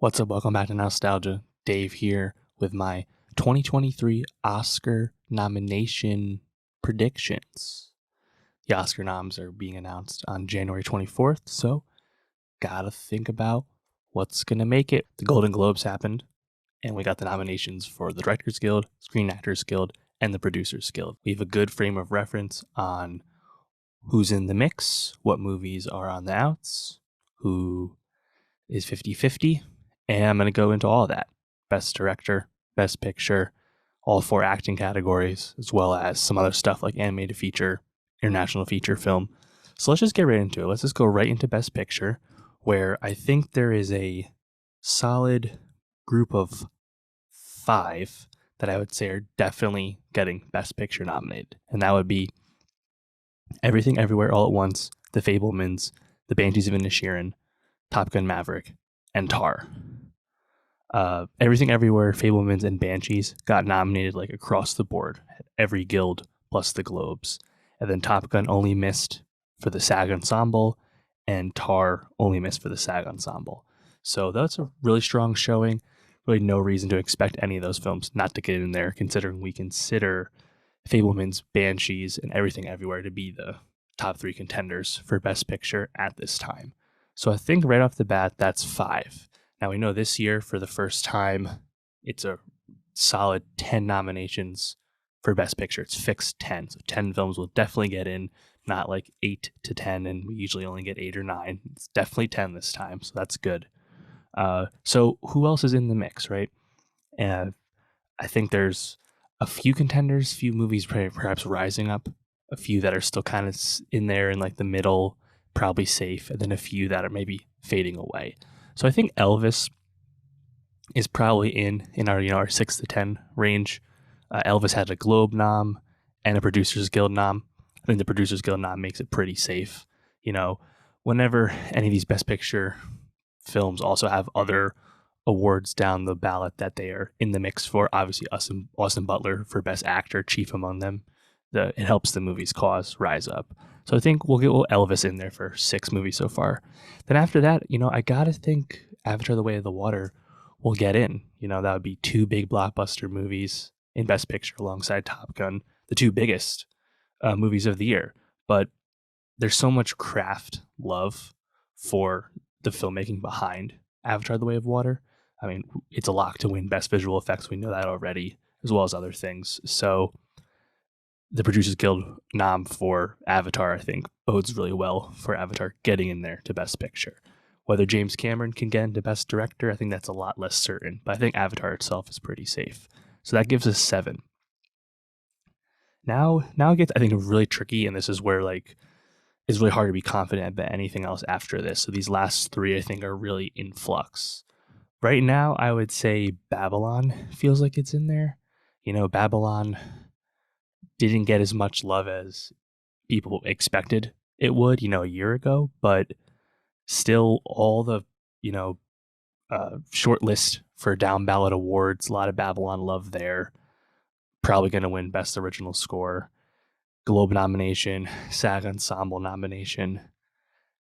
What's up? Welcome back to Nowstalgia. Dave here with my 2023 Oscar nomination predictions. The Oscar noms are being announced on January 24th, so gotta think about what's gonna make it. The Golden Globes happened, and we got the nominations for the Directors Guild, Screen Actors Guild, and the Producers Guild. We have a good frame of reference on who's in the mix, what movies are on the outs, who is 50-50. And I'm going to go into all of that. Best director, best picture, all four acting categories, as well as some other stuff like animated feature, international feature film. So let's just get right into it. Let's just go right into best picture, where I think there is a solid group of 5 that I would say are definitely getting best picture nominated. And that would be Everything Everywhere All at Once, The Fabelmans, The Banshees of Inisherin, Top Gun Maverick, and Tar. Everything Everywhere, Fabelmans, and Banshees got nominated like across the board at every guild plus the Globes. And then Top Gun only missed for the SAG Ensemble, and Tar only missed for the SAG Ensemble. So that's a really strong showing. Really no reason to expect any of those films not to get in there, considering we consider Fabelmans, Banshees, and Everything Everywhere to be the top 3 contenders for Best Picture at this time. So I think right off the bat, that's 5. Now we know this year, for the first time, it's a solid 10 nominations for Best Picture. It's fixed 10. So 10 films will definitely get in, not like 8 to 10, and we usually only get 8 or 9. It's definitely 10 this time, so that's good. So who else is in the mix, right? And I think there's a few contenders, few movies perhaps rising up, a few that are still kind of in there in like the middle, probably safe, and then a few that are maybe fading away. So I think Elvis is probably in our 6 to 10 range. Elvis had a Globe nom and a Producers Guild nom. I think the Producers Guild nom makes it pretty safe. Whenever any of these Best Picture films also have other awards down the ballot that they are in the mix for, obviously Austin Butler for Best Actor, chief among them. It helps the movie's cause rise up. So I think we'll get Elvis in there for 6 movies so far. Then after that, I gotta think Avatar: The Way of the Water will get in. That would be 2 big blockbuster movies in Best Picture alongside Top Gun, the 2 biggest movies of the year. But there's so much craft love for the filmmaking behind Avatar: The Way of Water. I mean, it's a lock to win Best Visual Effects. We know that already, as well as other things. So the Producers Guild nom for Avatar, I think, bodes really well for Avatar getting in there to Best Picture. Whether James Cameron can get into Best Director, I think that's a lot less certain. But I think Avatar itself is pretty safe. So that gives us 7. Now it gets, I think, really tricky, and this is where it's really hard to be confident about anything else after this. So these last 3, I think, are really in flux. Right now, I would say Babylon feels like it's in there. Babylon didn't get as much love as people expected it would, a year ago, but still all the, short list for down ballot awards, a lot of Babylon love there. Probably going to win Best Original Score, Globe nomination, SAG Ensemble nomination.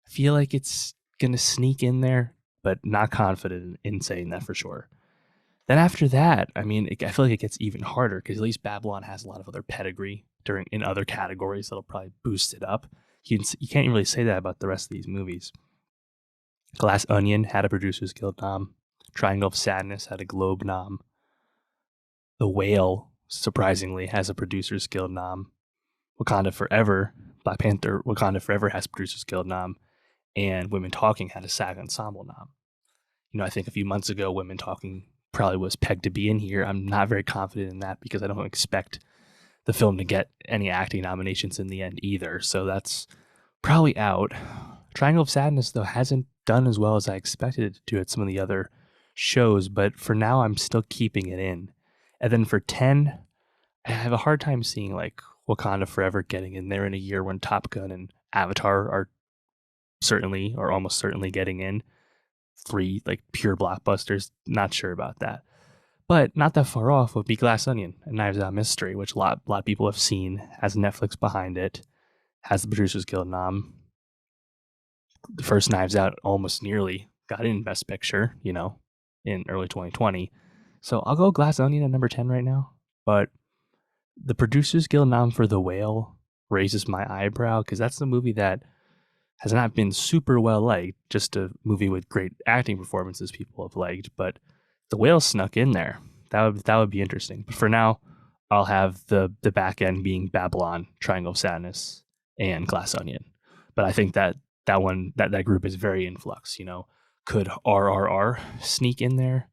I feel like it's going to sneak in there, but not confident in saying that for sure. Then after that, I feel like it gets even harder because at least Babylon has a lot of other pedigree in other categories that'll probably boost it up. You can't really say that about the rest of these movies. Glass Onion had a Producers Guild nom. Triangle of Sadness had a Globe nom. The Whale, surprisingly, has a Producers Guild nom. Wakanda Forever, Black Panther, Wakanda Forever has Producers Guild nom. And Women Talking had a SAG Ensemble nom. I think a few months ago, Women Talking probably was pegged to be in here. I'm not very confident in that because I don't expect the film to get any acting nominations in the end either. So that's probably out. Triangle of Sadness, though, hasn't done as well as I expected it to at some of the other shows, but for now, I'm still keeping it in. And then for 10, I have a hard time seeing like Wakanda Forever getting in there in a year when Top Gun and Avatar are certainly or almost certainly getting in. 3 like pure blockbusters, not sure about that. But not that far off would be Glass Onion and Knives Out Mystery, which a lot of people have seen, has Netflix behind it, has the Producers Guild nom. The first Knives Out almost nearly got in Best Picture, in early 2020. So I'll go Glass Onion at number 10 right now. But the Producers Guild nom for The Whale raises my eyebrow because that's the movie that has not been super well liked, just a movie with great acting performances people have liked, but The Whale snuck in there. That would be interesting. But for now, I'll have the back end being Babylon, Triangle of Sadness, and Glass Onion. But I think that group is very in flux. Could RRR sneak in there?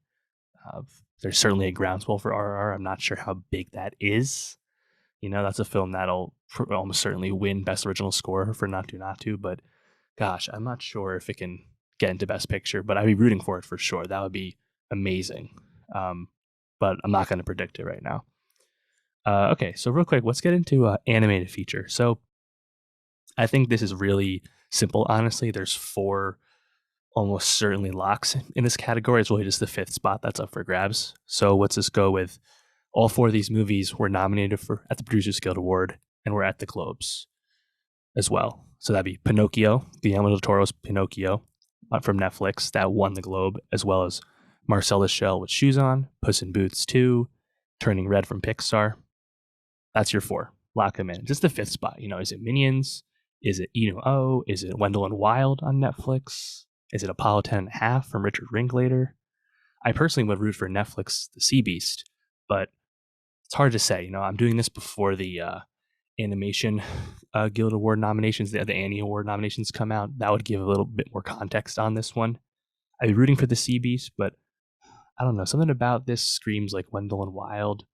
Uh, there's certainly a groundswell for RRR. I'm not sure how big that is. That's a film that'll almost certainly win Best Original Score for Not To, but gosh, I'm not sure if it can get into Best Picture, but I'd be rooting for it for sure. That would be amazing. But I'm not going to predict it right now. Okay, so real quick, let's get into animated feature. So I think this is really simple, honestly. There's 4 almost certainly locks in this category. It's really just the 5th spot that's up for grabs. So let's just go with all 4 of these movies were nominated at the Producers Guild Award and were at the Globes as well. So that'd be Pinocchio, Guillermo del Toro's Pinocchio from Netflix that won the Globe, as well as Marcel the Shell with Shoes On, Puss in Boots 2, Turning Red from Pixar. That's your 4. Lock them in. Just the 5th spot. Is it Minions? Is it Eno? Is it Wendell and Wild on Netflix? Is it Apollo 10.5 from Richard Linklater? I personally would root for Netflix, The Sea Beast, but it's hard to say. I'm doing this before the Animation Guild Award nominations, the Annie Award nominations come out. That would give a little bit more context on this one. I'd be rooting for The Sea Beast, but I don't know. Something about this screams like Wendell and Wild.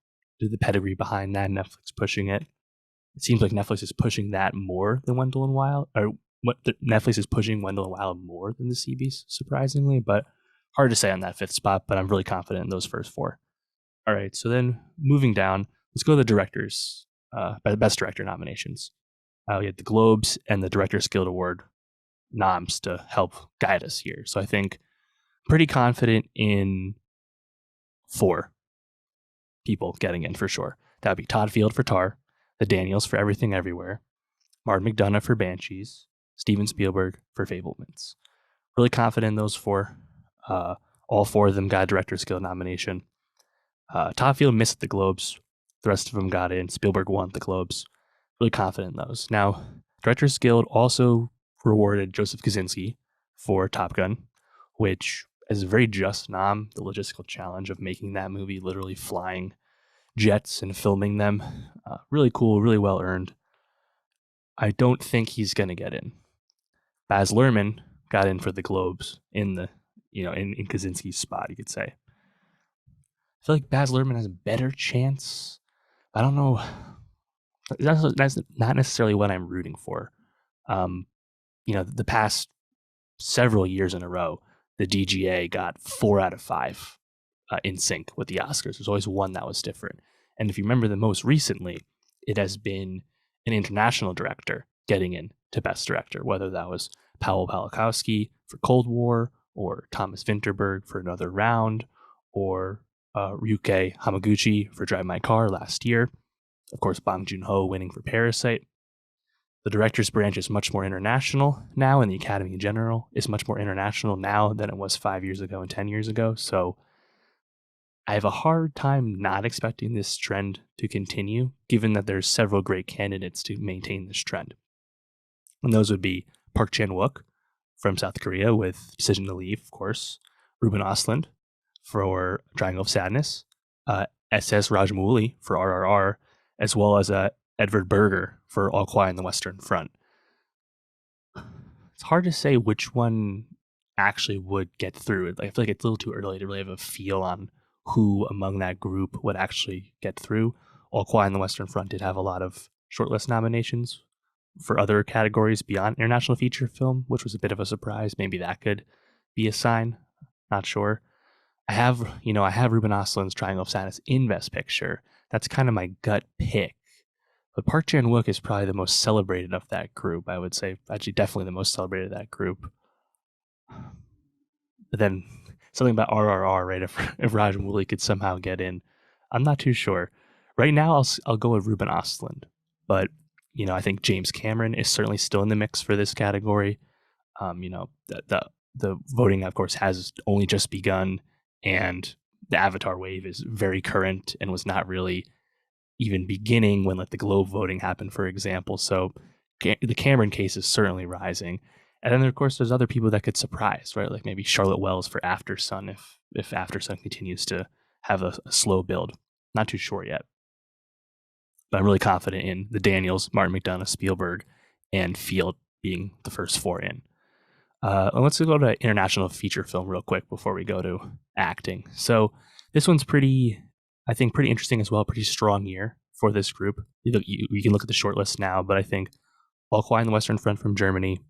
Do the pedigree behind that, Netflix pushing it. It seems like Netflix is pushing that more than Wendell and Wild, or Netflix is pushing Wendell and Wild more than The Sea Beast, surprisingly, but hard to say on that 5th spot, but I'm really confident in those first 4. All right, so then moving down, let's go to the directors, Best Director nominations. We had the Globes and the Directors Guild Award noms to help guide us here. So I think pretty confident in 4 people getting in for sure. That would be Todd Field for Tar, the Daniels for Everything Everywhere, Martin McDonagh for Banshees, Steven Spielberg for Fablemans. Really confident in those 4. All 4 of them got a Directors Guild nomination. Todd Field missed the Globes. The rest of them got in. Spielberg won the Globes. Really confident in those. Now, Directors Guild also rewarded Joseph Kosinski for Top Gun, which is a very just nom. The logistical challenge of making that movie, literally flying jets and filming them, really cool, really well earned. I don't think he's going to get in. Baz Luhrmann got in for the Globes in the, in Kosinski's spot, you could say. I feel like Baz Luhrmann has a better chance. I don't know. That's not necessarily what I'm rooting for. The past several years in a row, the DGA got 4 out of 5 in sync with the Oscars. There's always one that was different. And if you remember, the most recently, it has been an international director getting in to Best Director, whether that was Powell Palakowski for Cold War, or Thomas Vinterberg for Another Round, or Ryusuke Hamaguchi for Drive My Car last year. Of course, Bong Joon-ho winning for Parasite. The director's branch is much more international now, and the Academy in general is much more international now than it was 5 years ago and 10 years ago. So I have a hard time not expecting this trend to continue, given that there's several great candidates to maintain this trend. And those would be Park Chan-wook from South Korea with Decision to Leave, of course, Ruben Östlund for Triangle of Sadness, S.S. Rajamouli for RRR, as well as Edvard Berger for All Quiet on the Western Front. It's hard to say which one actually would get through. I feel like it's a little too early to really have a feel on who among that group would actually get through. All Quiet on the Western Front did have a lot of shortlist nominations for other categories beyond international feature film, which was a bit of a surprise. Maybe that could be a sign. Not sure. I have Ruben Östlund's Triangle of Sadness in Best Picture. That's kind of my gut pick. But Park Chan-wook is probably the most celebrated of that group, I would say. Actually, definitely the most celebrated of that group. But then something about RRR, right? If Rajamouli could somehow get in, I'm not too sure. Right now, I'll go with Ruben Östlund. But, I think James Cameron is certainly still in the mix for this category. The voting, of course, has only just begun. and the Avatar wave is very current and was not really even beginning when like the Globe voting happened, for example. So the Cameron case is certainly rising. And then of course there's other people that could surprise, right? Like maybe Charlotte Wells for After Sun if After Sun continues to have a slow build. Not too sure yet. But I'm really confident in the Daniels, Martin McDonagh, Spielberg, and Field being the first four in. And let's go to international feature film real quick before we go to acting. So this one's pretty interesting as well. Pretty strong year for this group. You can look at the short list now, but I think All Quiet on the Western Front from Germany,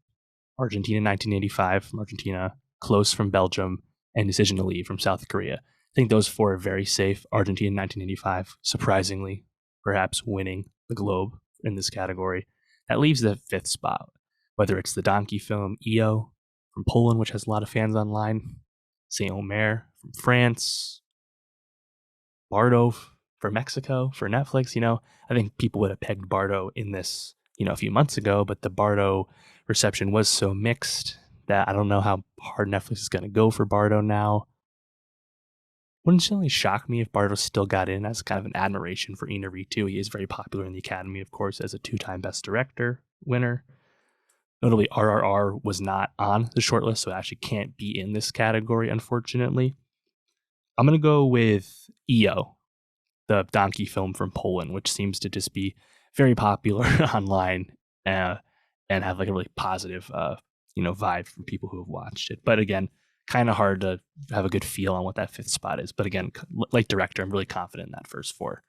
Argentina 1985 from Argentina, Close from Belgium, and Decision to Leave from South Korea. I think those four are very safe. Argentina 1985, surprisingly, perhaps winning the Globe in this category. That leaves the fifth spot, whether it's the donkey film EO from Poland, which has a lot of fans online, Saint Omer from France, Bardo for Mexico, for Netflix. I think people would have pegged Bardo in this, a few months ago, but the Bardo reception was so mixed that I don't know how hard Netflix is going to go for Bardo now. Wouldn't certainly shock me if Bardo still got in as kind of an admiration for Inarritu. He is very popular in the Academy, of course, as a 2-time Best Director winner. Notably, RRR was not on the shortlist, so it actually can't be in this category, unfortunately. I'm going to go with EO, the donkey film from Poland, which seems to just be very popular online and have like a really positive, vibe from people who have watched it. But again, kind of hard to have a good feel on what that fifth spot is. But again, like director, I'm really confident in that first four.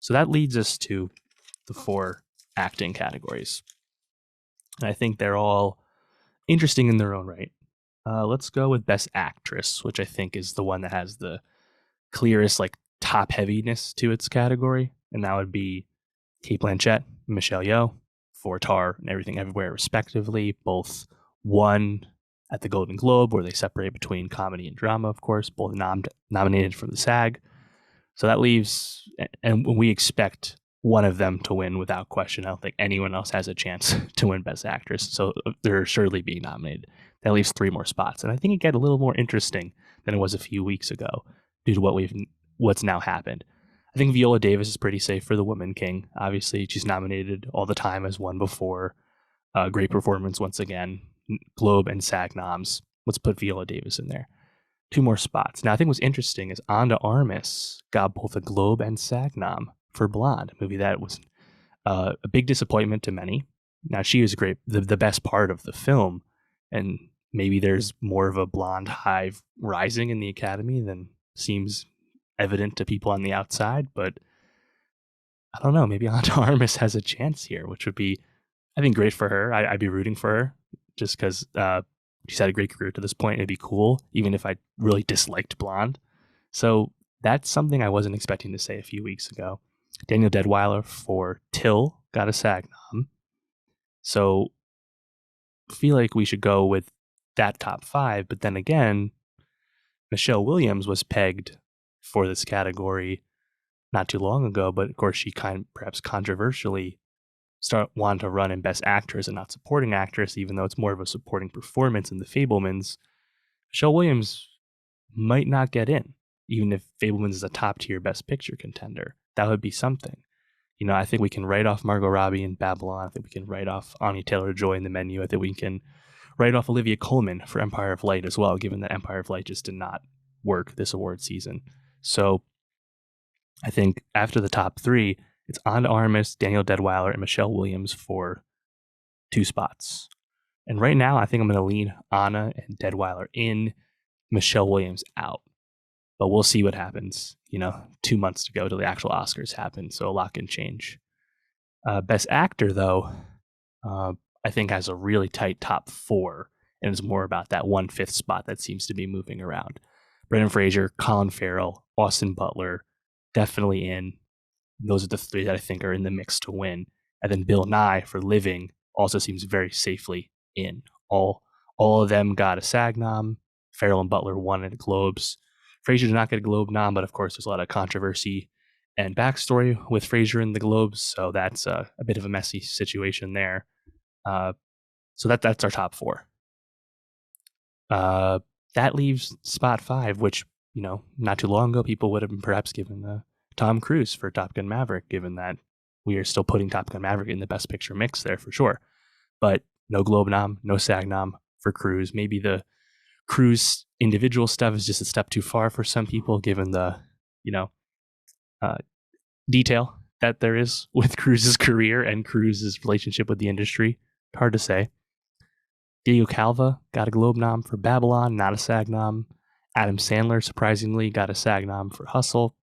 So that leads us to the 4 acting categories. And I think they're all interesting in their own right. Let's go with Best Actress, which I think is the one that has the clearest like top heaviness to its category. And that would be Cate Blanchett, Michelle Yeoh for Tar and Everything Everywhere, respectively. Both won at the Golden Globe, where they separate between comedy and drama, of course, both nominated for the SAG. So that leaves, and we expect one of them to win without question. I don't think anyone else has a chance to win Best Actress. So they're surely being nominated. That leaves 3 more spots. And I think it got a little more interesting than it was a few weeks ago due to what's now happened. I think Viola Davis is pretty safe for the Woman King. Obviously, she's nominated all the time, as won before. Great performance once again. Globe and SAG noms. Let's put Viola Davis in there. 2 more spots. Now, I think what's interesting is Ana Armas got both a Globe and SAG nom for Blonde, a movie that was a big disappointment to many. Now, she was great, the best part of the film, and maybe there's more of a blonde hive rising in the Academy than seems evident to people on the outside, but I don't know, maybe Ana Armas has a chance here, which would be, I think, great for her. I'd be rooting for her just because she's had a great career to this point. It'd be cool, even if I really disliked Blonde. So that's something I wasn't expecting to say a few weeks ago. Daniel Deadwyler for Till got a SAG nom. So I feel like we should go with that top 5. But then again, Michelle Williams was pegged for this category not too long ago. But of course, she perhaps controversially wanted to run in Best Actress and not Supporting Actress, even though it's more of a supporting performance in The Fabelmans. Michelle Williams might not get in, even if Fabelmans is a top-tier Best Picture contender. That would be something. I think we can write off Margot Robbie in Babylon. I think we can write off Anya Taylor-Joy in The Menu. I think we can write off Olivia Colman for Empire of Light as well, given that Empire of Light just did not work this award season. So I think after the top 3, it's Ana Armas, Daniel Deadwyler, and Michelle Williams for 2 spots. And right now, I think I'm going to lean Anna and Deadwyler in, Michelle Williams out. But we'll see what happens. 2 months to go till the actual Oscars happen, so a lot can change. Best Actor, though, I think has a really tight top 4, and it's more about that 1/5 spot that seems to be moving around. Brendan Fraser, Colin Farrell, Austin Butler, definitely in. Those are the 3 that I think are in the mix to win. And then Bill Nye for Living also seems very safely in. All of them got a SAG nom. Farrell and Butler won at Globes. Fraser did not get a Globe nom, but of course there's a lot of controversy and backstory with Fraser in the Globes, so that's a bit of a messy situation there. So that's our top 4. That leaves spot 5, which not too long ago, people would have been perhaps given Tom Cruise for Top Gun Maverick, given that we are still putting Top Gun Maverick in the Best Picture mix there for sure. But no Globe nom, no SAG nom for Cruise. Maybe the Cruise individual stuff is just a step too far for some people, given the, uh, detail that there is with Cruise's career and Cruise's relationship with the industry. Hard to say. Diego Calva got a Globe nom for Babylon, not a SAG nom. Adam Sandler, surprisingly, got a SAG nom for Hustle.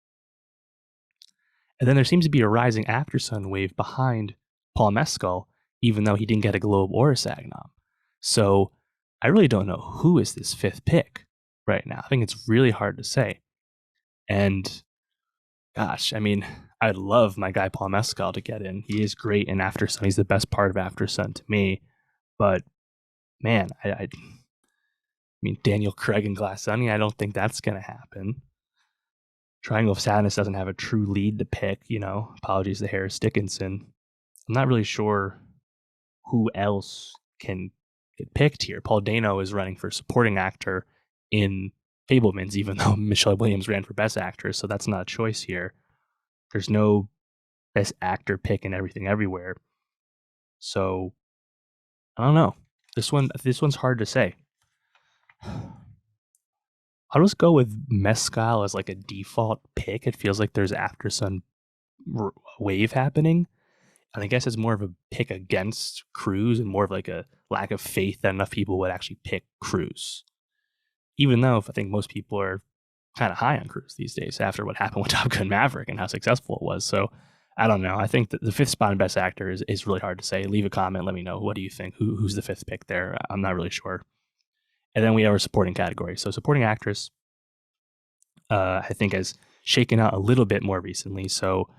And then there seems to be a rising Aftersun wave behind Paul Mescal, even though he didn't get a Globe or a SAG nom. So I really don't know who is this fifth pick right now. I think it's really hard to say. And gosh, I mean, I'd love my guy Paul Mescal to get in. He is great in Aftersun. He's the best part of Aftersun to me. But man, I mean, Daniel Craig and Glass Onion, I don't think that's going to happen. Triangle of Sadness doesn't have a true lead to pick, Apologies to Harris Dickinson. I'm not really sure who else can get picked here. Paul Dano is running for supporting actor in Fabelmans, even though Michelle Williams ran for Best Actress, so that's not a choice here. There's no Best Actor pick in Everything Everywhere. So I don't know. This one's hard to say. I'll just go with Mescal as like a default pick. It feels like there's Aftersun wave happening. And I guess it's more of a pick against Cruise and more of like a lack of faith that enough people would actually pick Cruise. Even though I think most people are kind of high on Cruise these days after what happened with Top Gun Maverick and how successful it was. So I don't know. I think that the fifth spot in Best Actor is really hard to say. Leave a comment. Let me know. What do you think? Who's the fifth pick there? I'm not really sure. And then we have our supporting category. So supporting actress, I think has shaken out a little bit more recently. So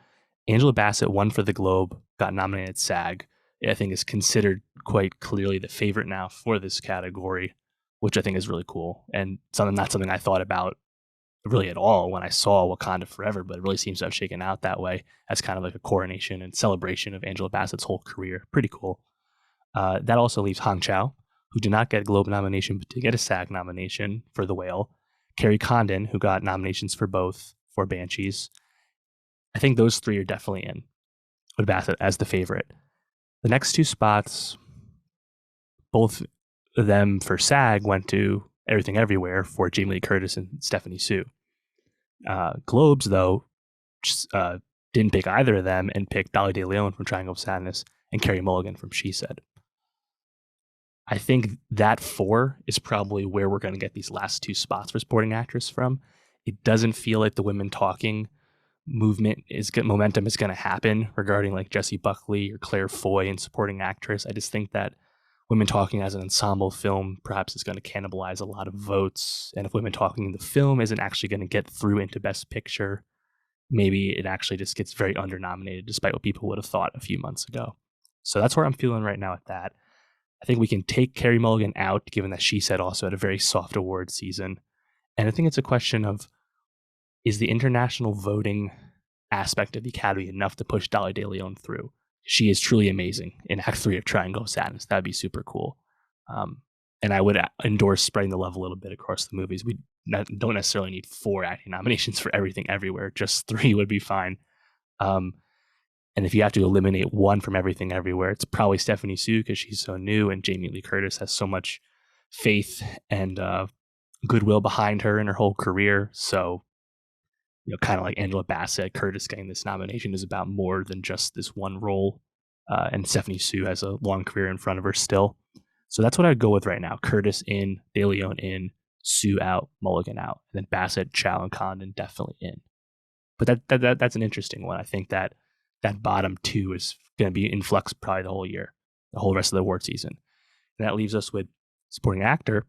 Angela Bassett won for the Globe, got nominated at SAG. I think is considered quite clearly the favorite now for this category, which I think is really cool and not something I thought about really at all when I saw Wakanda Forever, but it really seems to have shaken out that way as kind of like a coronation and celebration of Angela Bassett's whole career. Pretty cool. That also leaves Hong Chow, who did not get a Globe nomination, but did get a SAG nomination for The Whale. Carrie Condon, who got nominations for both for Banshees. I think those three are definitely in with Bassett as the favorite. The next two spots, both of them for SAG, went to Everything Everywhere for Jamie Lee Curtis and Stephanie Sue. Globes, though, didn't pick either of them and picked Dolly De Leon from Triangle of Sadness and Carey Mulligan from She Said. I think that four is probably where we're going to get these last two spots for supporting actress from. It doesn't feel like the women talking momentum is going to happen regarding like Jessie Buckley or Claire Foy in supporting actress. I just think that Women Talking as an ensemble film perhaps is going to cannibalize a lot of votes. And if Women Talking in the film isn't actually going to get through into Best Picture, maybe it actually just gets very under-nominated despite what people would have thought a few months ago. So that's where I'm feeling right now at that. I think we can take Carey Mulligan out, given that She Said also had a very soft award season. And I think it's a question of, is the international voting aspect of the Academy enough to push Dolly De Leon through? She is truly amazing in Act 3 of Triangle of Sadness. That'd be super cool. And I would endorse spreading the love a little bit across the movies. We don't necessarily need 4 acting nominations for Everything Everywhere. Just 3 would be fine. And if you have to eliminate one from Everything Everywhere, it's probably Stephanie Sue because she's so new, and Jamie Lee Curtis has so much faith and goodwill behind her in her whole career. So, kind of like Angela Bassett, Curtis getting this nomination is about more than just this one role. And Stephanie Sue has a long career in front of her still. So that's what I'd go with right now. Curtis in, De Leon in, Sue out, Mulligan out, and then Bassett, Chow, and Condon definitely in. But that's an interesting one. I think that bottom 2 is going to be in flux probably the whole year, the whole rest of the award season. And that leaves us with supporting actor,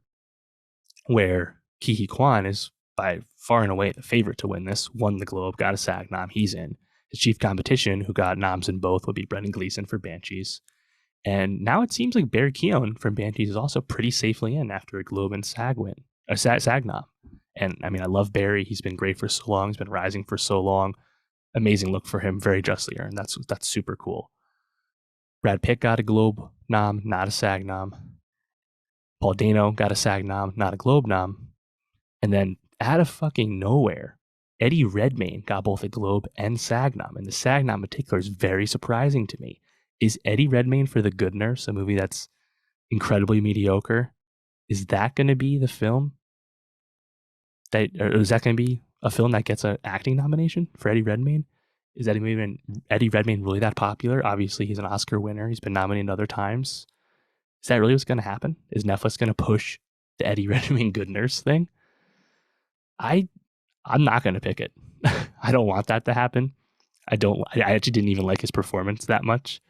where Ke Huy Quan is by far and away the favorite to win this. Won the Globe, got a SAG nom, he's in. His chief competition, who got noms in both, would be Brendan Gleeson for Banshees. And now it seems like Barry Keoghan from Banshees is also pretty safely in after a Globe and SAG win, a SAG nom. And I mean, I love Barry. He's been great for so long. He's been rising for so long. Amazing look for him, very justly earned. That's super cool. Brad Pitt got a Globe nom, not a SAG nom. Paul Dano got a SAG nom, not a Globe nom. And then out of fucking nowhere, Eddie Redmayne got both a Globe and SAG nom, and the SAG nom in particular is very surprising to me. Is Eddie Redmayne for The Good Nurse, a movie that's incredibly mediocre? Is that going to be the film or is that going to be a film that gets an acting nomination for Eddie Redmayne? Is Eddie Redmayne really that popular? Obviously, he's an Oscar winner. He's been nominated other times. Is that really what's going to happen? Is Netflix going to push the Eddie Redmayne Good Nurse thing? I'm not going to pick it. I don't want that to happen. I actually didn't even like his performance that much.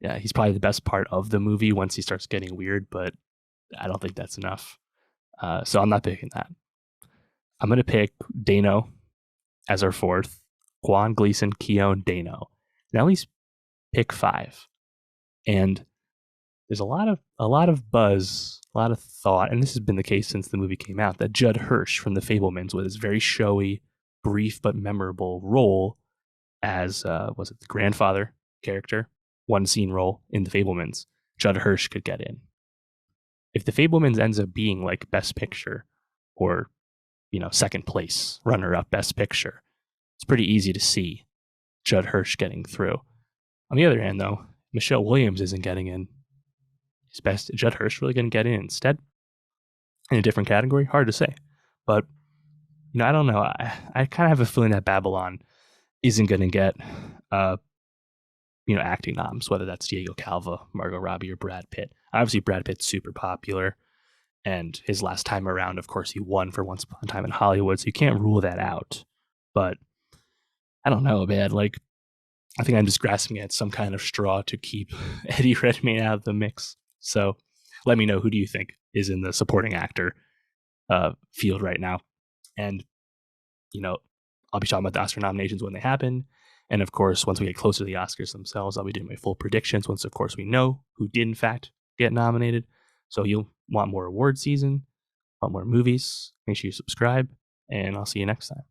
Yeah, he's probably the best part of the movie once he starts getting weird, but I don't think that's enough. So I'm not picking that. I'm going to pick Dano as our fourth. Quan, Gleason, Keown, Dano. And at least pick 5. And there's a lot of buzz, a lot of thought, and this has been the case since the movie came out, that Judd Hirsch from The Fabelmans, with his very showy, brief but memorable role as was it the grandfather character, one scene role in The Fabelmans, Judd Hirsch could get in. If The Fabelmans ends up being like Best Picture or second place runner up Best Picture, it's pretty easy to see Judd Hirsch getting through. On the other hand, though, Michelle Williams isn't getting in. Is Judd Hirsch really going to get in instead? In a different category? Hard to say. But, I don't know. I kind of have a feeling that Babylon isn't going to get, acting noms, whether that's Diego Calva, Margot Robbie, or Brad Pitt. Obviously, Brad Pitt's super popular. And his last time around, of course, he won for Once Upon a Time in Hollywood. So you can't rule that out. But I don't know, man. I think I'm just grasping at some kind of straw to keep Eddie Redmayne out of the mix. So let me know, who do you think is in the supporting actor field right now? And, I'll be talking about the Oscar nominations when they happen. And of course, once we get closer to the Oscars themselves, I'll be doing my full predictions once, of course, we know who did in fact get nominated. So you'll want more award season, want more movies, make sure you subscribe, and I'll see you next time.